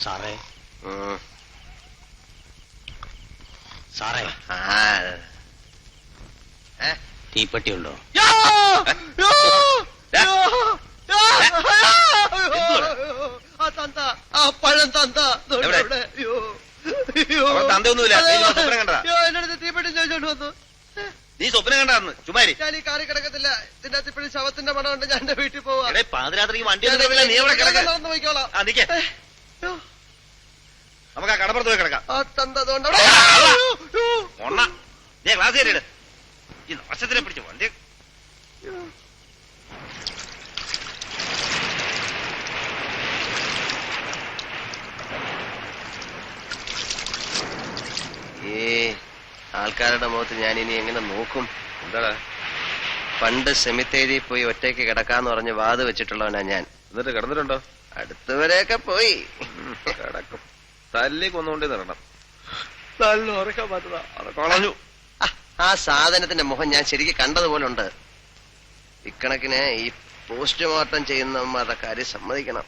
സാറേ സാറേ തീപ്പെട്ടി ഉണ്ടോ? പഴം തന്തയൊന്നുമില്ല. തീപ്പെട്ടി ചോദിച്ചോണ്ട് വന്നു. നീ സ്വപ്നം കണ്ടാന്ന് ചുമ്മാരി. ഞാൻ ഈ കാറി കിടക്കത്തില്ല. ഇതിന്റെ ഇപ്പോഴും ശവത്തിന്റെ പണം കൊണ്ട് ഞാൻ എന്റെ വീട്ടിൽ പോവാ. പാതിരാത്രിക്ക് വണ്ടി നീ എവിടെ നടന്നു പോയിക്കോളാം. നമുക്ക് ആ കടപ്പുറത്ത് പോയി കിടക്കാം. നീ ക്ലാസ് കയറിയിട്. ഈ നാശത്തിനെ പിടിച്ച് വണ്ടി ആൾക്കാരുടെ മുഖത്ത് ഞാൻ ഇനി എങ്ങനെ നോക്കും? എന്താടാ? പണ്ട് സെമിത്തേരി പോയി ഒറ്റയ്ക്ക് കിടക്കാന്ന് പറഞ്ഞ് വാത് വെച്ചിട്ടുള്ളവനാ ഞാൻ. എന്നിട്ട് കിടന്നിട്ടുണ്ടോ? അടുത്തവരെയൊക്കെ പോയി കിടക്കും. തല്ലി കൊന്നുകൊണ്ടേ നടണം. നല്ല ഉറക്കാൻ പറ്റുന്നു. ആ സാധനത്തിന്റെ മുഖം ഞാൻ ശരിക്കും കണ്ടതുപോലുണ്ട്. ഇക്കണക്കിന് ഈ പോസ്റ്റ്മോർട്ടം ചെയ്യുന്നവന്മാരുടെ കാര്യം സമ്മതിക്കണം.